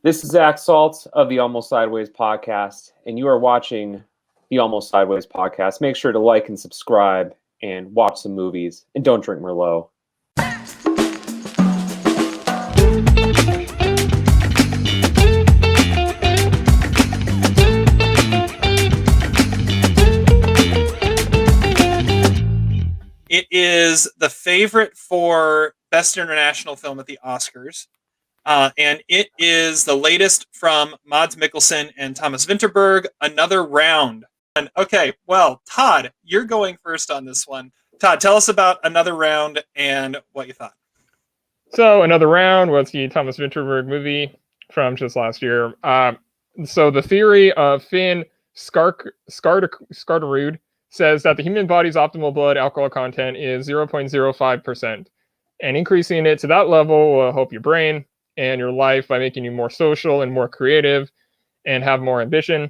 This is Zach Salt of the Almost Sideways podcast, and you are watching the Almost Sideways podcast. Make sure to like and subscribe and watch some movies, and don't drink Merlot. It is the favorite for Best International Film at the Oscars. And it is the latest from Mads Mikkelsen and Thomas Vinterberg, Another Round. And okay, well, Todd, you're going first on this one. Todd, tell us about Another Round and what you thought. So, Another Round was the Thomas Vinterberg movie from just last year. So the theory of Finn Skarderud says that the human body's optimal blood alcohol content is 0.05%. And increasing it to that level will help your brain and your life by making you more social and more creative and have more ambition.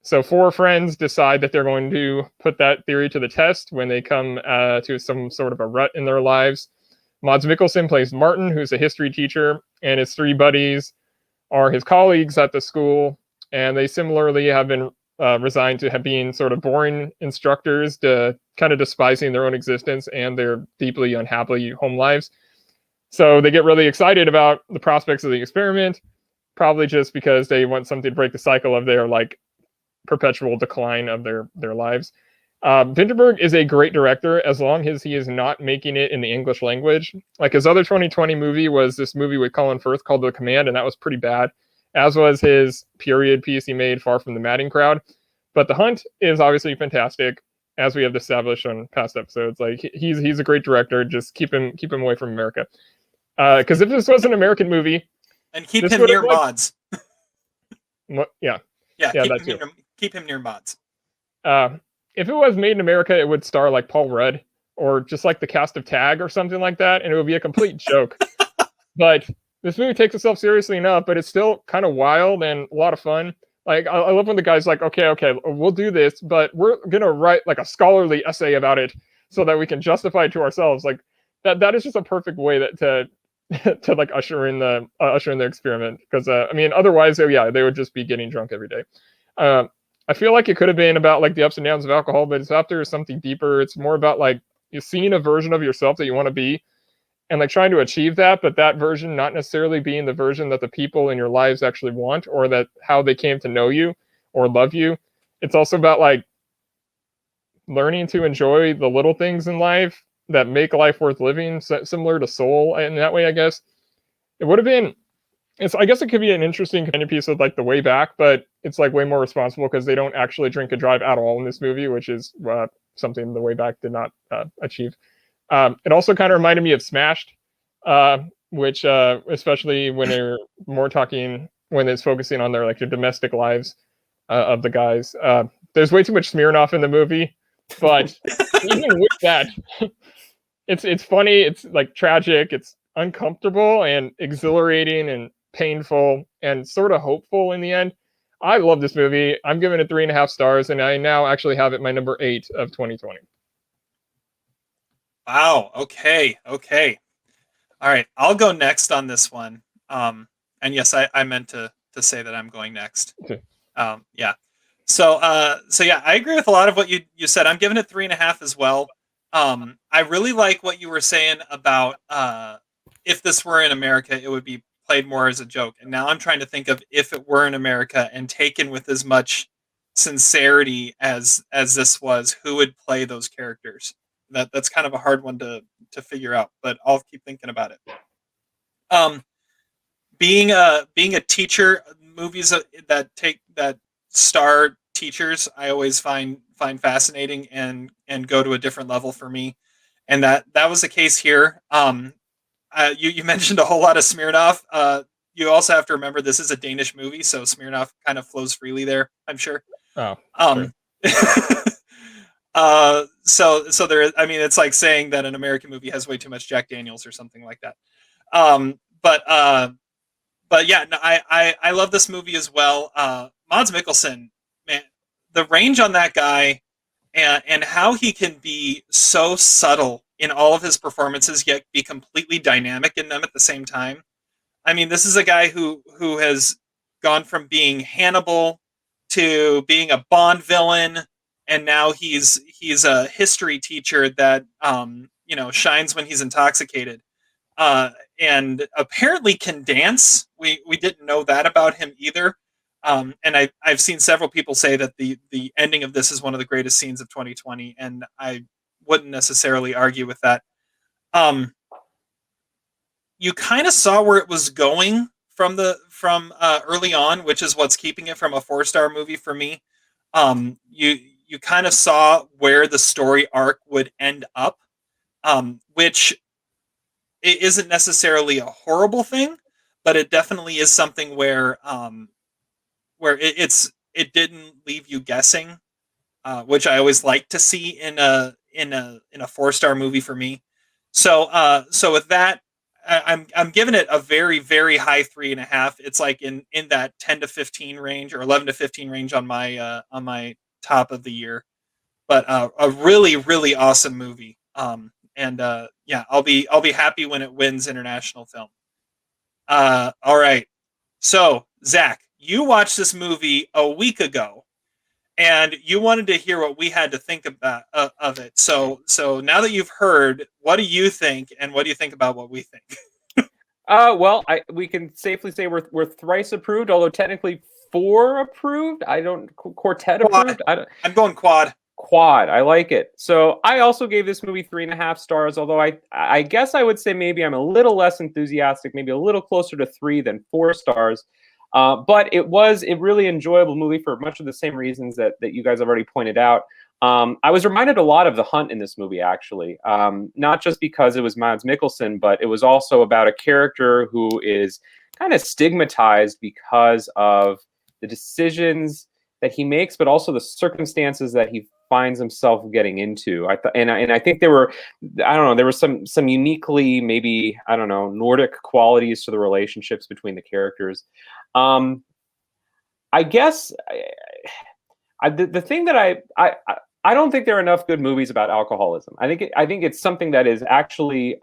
So 4 friends decide that they're going to put that theory to the test when they come to some sort of a rut in their lives. Mads Mikkelsen plays Martin, who's a history teacher, and his 3 buddies are his colleagues at the school, and they similarly have been resigned to being sort of boring instructors, to kind of despising their own existence and their deeply unhappy home lives. So they get really excited about the prospects of the experiment, probably just because they want something to break the cycle of their perpetual decline of their lives. Vinterberg is a great director as long as he is not making it in the English language. Like his other 2020 movie was this movie with Colin Firth called The Command, and that was pretty bad, as was his period piece he made, Far from the Madding Crowd. But The Hunt is obviously fantastic, as we have established on past episodes. Like he's a great director. Just keep him away from America. Because if this was an American movie, and keep him near Mods. Yeah, keep him near Mods. If it was made in America, it would star like Paul Rudd or just like the cast of Tag or something like that, and it would be a complete joke. But this movie takes itself seriously enough, but it's still kind of wild and a lot of fun. Like I love when the guy's like, okay, we'll do this, but we're gonna write like a scholarly essay about it so that we can justify it to ourselves. Like that is just a perfect way to like usher in the experiment. Because otherwise, they would just be getting drunk every day. I feel like it could have been about like the ups and downs of alcohol, but it's after something deeper. It's more about like you're seeing a version of yourself that you want to be, and like trying to achieve that, but that version not necessarily being the version that the people in your lives actually want, or that how they came to know you or love you. It's also about like learning to enjoy the little things in life that make life worth living, similar to Soul in that way, I guess. It would have been, I guess it could be an interesting kind of piece of like The Way Back, but it's like way more responsible because they don't actually drink and drive at all in this movie, which is something The Way Back did not achieve. It also kind of reminded me of Smashed, which especially when they're when it's focusing on their domestic lives of the guys. There's way too much Smirnoff in the movie, but even with that, it's funny. It's like tragic. It's uncomfortable and exhilarating and painful and sort of hopeful in the end. I love this movie. I'm giving it 3.5 stars, and I now actually have it my number 8 of 2020. Wow. Okay. All right. I'll go next on this one. And yes, I meant to say that I'm going next. Okay. Yeah. So yeah, I agree with a lot of what you said. I'm giving it 3.5 as well. I really like what you were saying about if this were in America, it would be played more as a joke. And now I'm trying to think of if it were in America and taken with as much sincerity as this was, who would play those characters? That's kind of a hard one to figure out, but I'll keep thinking about it. Being a teacher, movies that star teachers, I always find fascinating and go to a different level for me, and that was the case here. You mentioned a whole lot of Smirnoff. You also have to remember this is a Danish movie, so Smirnoff kind of flows freely there, I'm sure. Oh. So there, it's like saying that an American movie has way too much Jack Daniels or something like that. But yeah, no, I love this movie as well. Mads Mikkelsen, man, the range on that guy and how he can be so subtle in all of his performances, yet be completely dynamic in them at the same time. I mean, this is a guy who has gone from being Hannibal to being a Bond villain, and now he's a history teacher that shines when he's intoxicated, and apparently can dance. We didn't know that about him either. And I've seen several people say that the ending of this is one of the greatest scenes of 2020, and I wouldn't necessarily argue with that. You kind of saw where it was going from early on, which is what's keeping it from a 4-star movie for me. You kind of saw where the story arc would end up, which it isn't necessarily a horrible thing, but it definitely is something where it didn't leave you guessing, which I always like to see in a 4-star movie for me. So with that, I'm giving it a very, very high 3.5. It's like in that 10 to 15 range or 11 to 15 range on my top of the year, but a really, really awesome movie. Yeah, I'll be happy when it wins international film. All right. So Zach, you watched this movie a week ago, and you wanted to hear what we had to think about of it. So now that you've heard, what do you think, and what do you think about what we think? Well, we can safely say we're thrice approved, although technically 4 approved. Quartet approved. I'm going quad. Quad. I like it. So I also gave this movie 3.5 stars, although I guess I would say maybe I'm a little less enthusiastic, maybe a little closer to 3 than 4 stars. But it was a really enjoyable movie for much of the same reasons that you guys have already pointed out. I was reminded a lot of The Hunt in this movie, actually. Not just because it was Mads Mikkelsen, but it was also about a character who is kind of stigmatized because of the decisions that he makes, but also the circumstances that he finds himself getting into. I think there were some uniquely, maybe, I don't know, Nordic qualities to the relationships between the characters. I guess the thing that I don't think there are enough good movies about alcoholism. I think it's something that is actually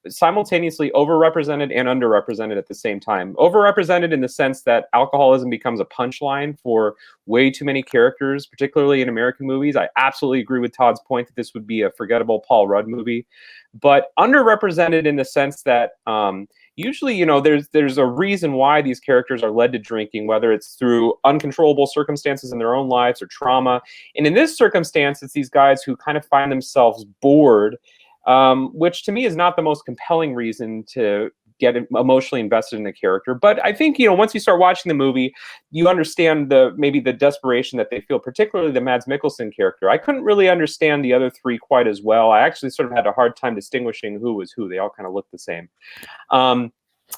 simultaneously overrepresented and underrepresented at the same time. Overrepresented in the sense that alcoholism becomes a punchline for way too many characters, particularly in American movies. I absolutely agree with Todd's point that this would be a forgettable Paul Rudd movie. But underrepresented in the sense that usually, there's a reason why these characters are led to drinking, whether it's through uncontrollable circumstances in their own lives or trauma. And in this circumstance, it's these guys who kind of find themselves bored, which to me is not the most compelling reason to get emotionally invested in the character. But I think, once you start watching the movie, you understand maybe the desperation that they feel, particularly the Mads Mikkelsen character. I couldn't really understand the other 3 quite as well. I actually sort of had a hard time distinguishing who was who. They all kind of looked the same.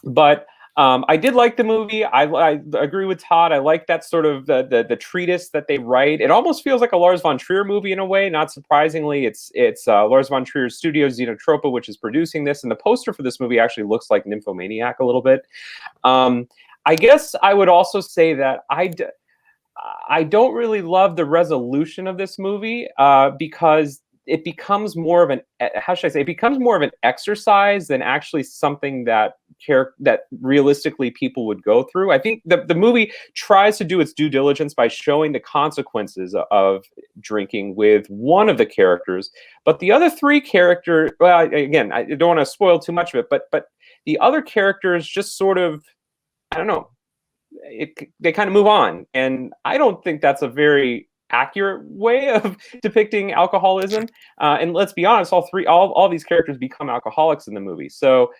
But I did like the movie. I agree with Todd. I like that sort of the treatise that they write. It almost feels like a Lars von Trier movie in a way. Not surprisingly, it's Lars von Trier's studio, Xenotropa, which is producing this. And the poster for this movie actually looks like Nymphomaniac a little bit. I guess I would also say that I don't really love the resolution of this movie because it becomes more of an, how should I say, it becomes more of an exercise than actually something that realistically people would go through. I think the movie tries to do its due diligence by showing the consequences of drinking with one of the characters, but the other 3 characters, well, again, I don't want to spoil too much of it, but the other characters just sort of, I don't know, they kind of move on. And I don't think that's a very accurate way of depicting alcoholism. And let's be honest, all these characters become alcoholics in the movie. So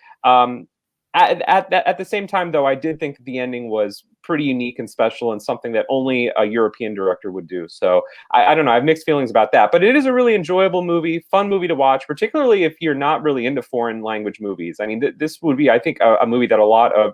at the same time, though, I did think that the ending was pretty unique and special and something that only a European director would do. So I don't know. I have mixed feelings about that. But it is a really enjoyable movie, fun movie to watch, particularly if you're not really into foreign language movies. I mean, this would be, I think, a movie that a lot of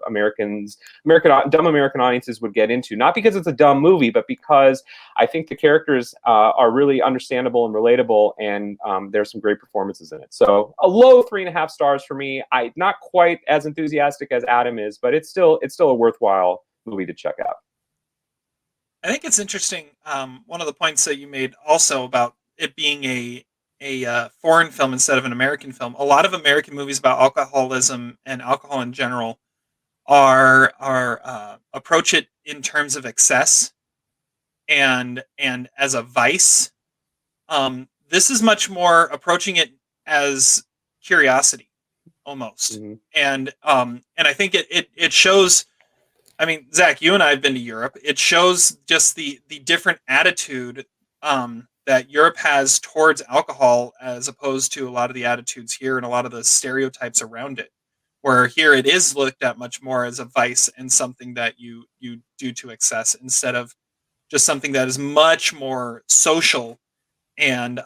dumb American audiences would get into. Not because it's a dumb movie, but because I think the characters are really understandable and relatable, and there's some great performances in it. So a low 3.5 stars for me. Not quite as enthusiastic as Adam is, but it's still a worthwhile movie to check out. I think it's interesting. One of the points that you made also about it being a foreign film instead of an American film. A lot of American movies about alcoholism and alcohol in general approach it in terms of excess and as a vice. This is much more approaching it as curiosity, almost. Mhm. And I think it shows. I mean, Zach, you and I have been to Europe. It shows just the different attitude that Europe has towards alcohol, as opposed to a lot of the attitudes here and a lot of the stereotypes around it. Where here it is looked at much more as a vice and something that you do to excess, instead of just something that is much more social and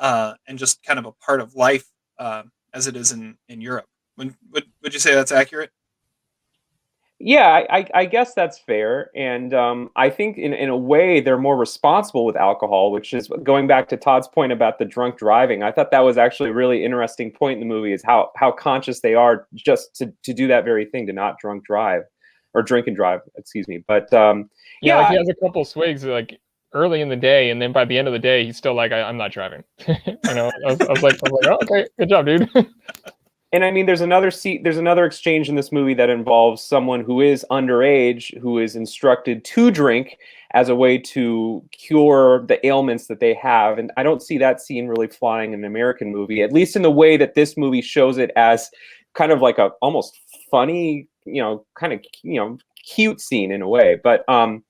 just kind of a part of life, as it is in Europe. Would you say that's accurate? Yeah, I guess that's fair. And I think in a way they're more responsible with alcohol, which is going back to Todd's point about the drunk driving. I thought that was actually a really interesting point in the movie, is how conscious they are just to do that very thing, to not drunk drive or drink and drive, excuse me. But Yeah, like he has a couple swigs like early in the day, and then by the end of the day, he's still like, I'm not driving. I was like, oh, okay, good job, dude. And I mean, there's another exchange in this movie that involves someone who is underage, who is instructed to drink as a way to cure the ailments that they have. And I don't see that scene really flying in an American movie, at least in the way that this movie shows it, as kind of like a almost funny, kind of, cute scene in a way. But no,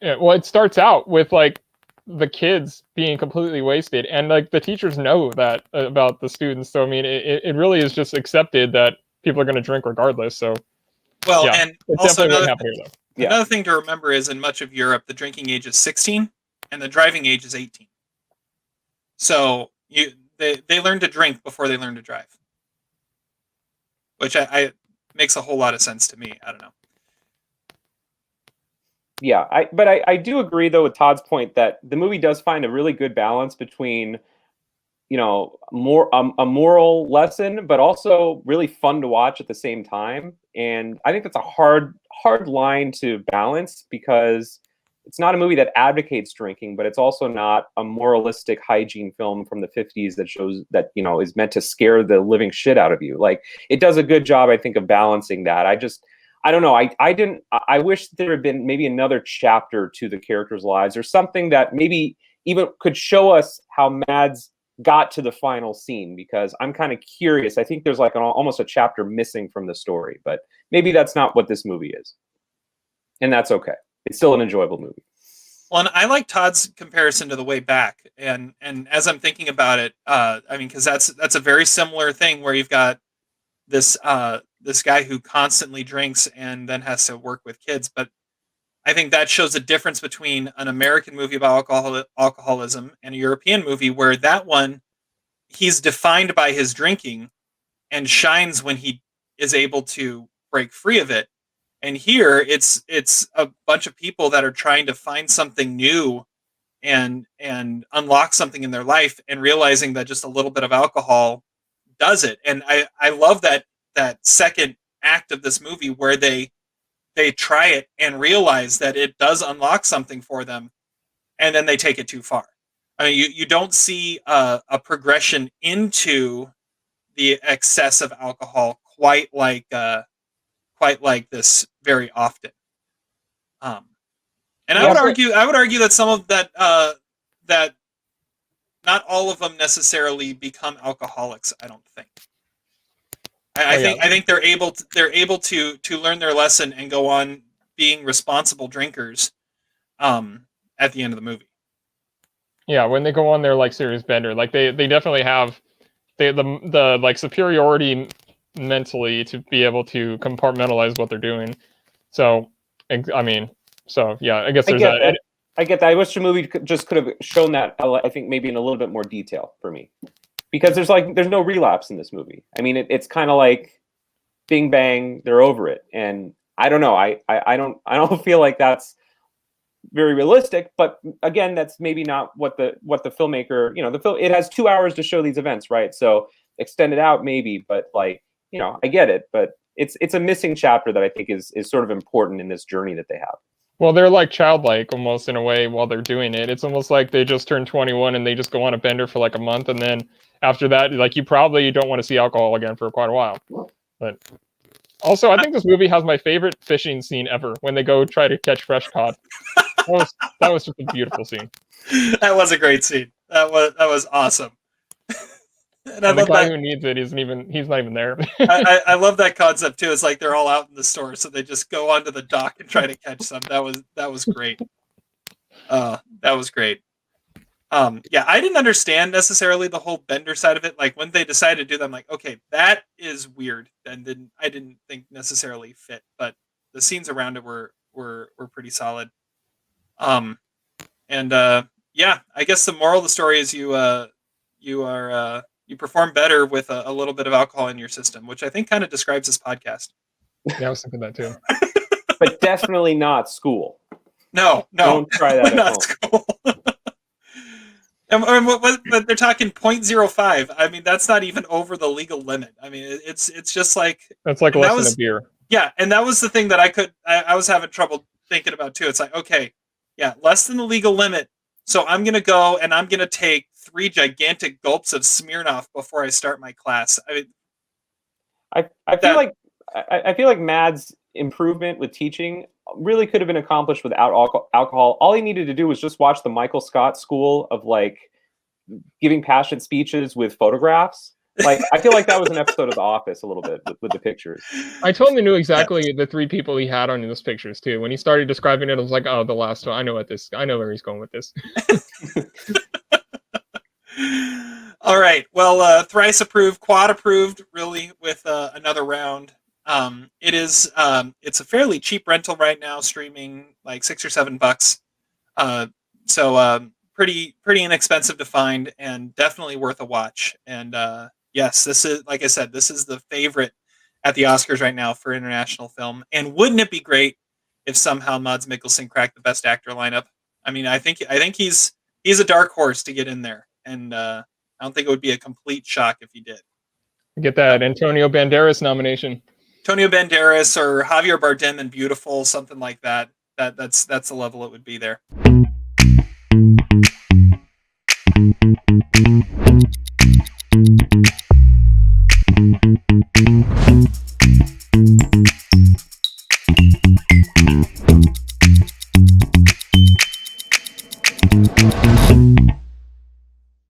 yeah, well, it starts out with like the kids being completely wasted, and like the teachers know that about the students. So I mean, it really is just accepted that people are going to drink regardless. So well, yeah, and it's also definitely what happened here, though. Yeah. Another thing to remember is, in much of Europe, the drinking age is 16 and the driving age is 18. So they learn to drink before they learn to drive, which I makes a whole lot of sense to me. I don't know. Yeah, I do agree though with Todd's point that the movie does find a really good balance between, more a moral lesson, but also really fun to watch at the same time. And I think that's a hard line to balance, because it's not a movie that advocates drinking, but it's also not a moralistic hygiene film from the 50s that shows that, is meant to scare the living shit out of you. Like, it does a good job, I think, of balancing that. I don't know. I wish there had been maybe another chapter to the characters' lives, or something that maybe even could show us how Mads got to the final scene, because I'm kind of curious. I think there's like almost a chapter missing from the story, but maybe that's not what this movie is. And that's okay. It's still an enjoyable movie. Well, and I like Todd's comparison to The Way Back, and as I'm thinking about it, I mean, because that's a very similar thing, where you've got this guy who constantly drinks and then has to work with kids. But I think that shows a difference between an American movie about alcoholism and a European movie, where that one, he's defined by his drinking and shines when he is able to break free of it. And here it's a bunch of people that are trying to find something new and unlock something in their life, and realizing that just a little bit of alcohol does it. And I love that second act of this movie, where they try it and realize that it does unlock something for them, and then they take it too far. I mean, you don't see a progression into the excess of alcohol quite like this very often. And I would argue that some of that that not all of them necessarily become alcoholics. I don't think. I think they're able to learn their lesson and go on being responsible drinkers at the end of the movie. Yeah, when they go on their like serious bender, like they definitely have the like superiority mentally to be able to compartmentalize what they're doing. So I mean, so yeah, I guess there's that. I get that. I wish the movie could have shown that, I think, maybe in a little bit more detail for me. Because there's no relapse in this movie. I mean, it's kind of like bing bang, they're over it. And I don't know. I don't feel like that's very realistic. But again, that's maybe not what the filmmaker, it has 2 hours to show these events, right? So extend it out maybe, but like, I get it. But it's a missing chapter that I think is sort of important in this journey that they have. Well, they're like childlike almost in a way while they're doing it. It's almost like they just turned 21 and they just go on a bender for like a month, and then after that, like, you probably don't want to see alcohol again for quite a while. But Also, I think this movie has my favorite fishing scene ever when they go try to catch fresh cod. That was just a beautiful scene. That was a great scene. That was awesome. And the guy who needs it he's not even there. I love that concept too. It's like they're all out in the store, so they just go onto the dock and try to catch some. That was great. That was great. Yeah, I didn't understand necessarily the whole bender side of it. Like when they decided to do that, I'm like, okay, that is weird, and I didn't think necessarily fit. But the scenes around it were pretty solid. Yeah, I guess the moral of the story is you perform better with a little bit of alcohol in your system, which I think kind of describes this podcast. Yeah, I was thinking that too. But definitely not school. No. Don't try that at not home. School. But they're talking 0.05. I mean, that's not even over the legal limit. I mean, it's just like that's like less than a beer. Yeah, and that was the thing that I was having trouble thinking about too. It's like, okay, yeah, less than the legal limit. So I'm gonna go and I'm gonna take 3 gigantic gulps of Smirnoff before I start my class. I mean, I feel like Mad's improvement with teaching really could have been accomplished without alcohol. All he needed to do was just watch the Michael Scott school of like giving passionate speeches with photographs. Like I feel like that was an episode of The Office a little bit with the pictures. I totally knew exactly the 3 people he had on those pictures too. When he started describing it, I was like, oh, the last one. I know where he's going with this. All right. Well, thrice approved, quad approved, really, with another round. It's a fairly cheap rental right now, streaming like $6 or $7. So pretty inexpensive to find, and definitely worth a watch. And yes, this is, like I said, this is the favorite at the Oscars right now for international film. And wouldn't it be great if somehow Mads Mikkelsen cracked the Best Actor lineup? I mean, I think he's a dark horse to get in there, and I don't think it would be a complete shock if he did. Get that Antonio Banderas nomination. Antonio Banderas or Javier Bardem in Beautiful, something like that. That's the level it would be there.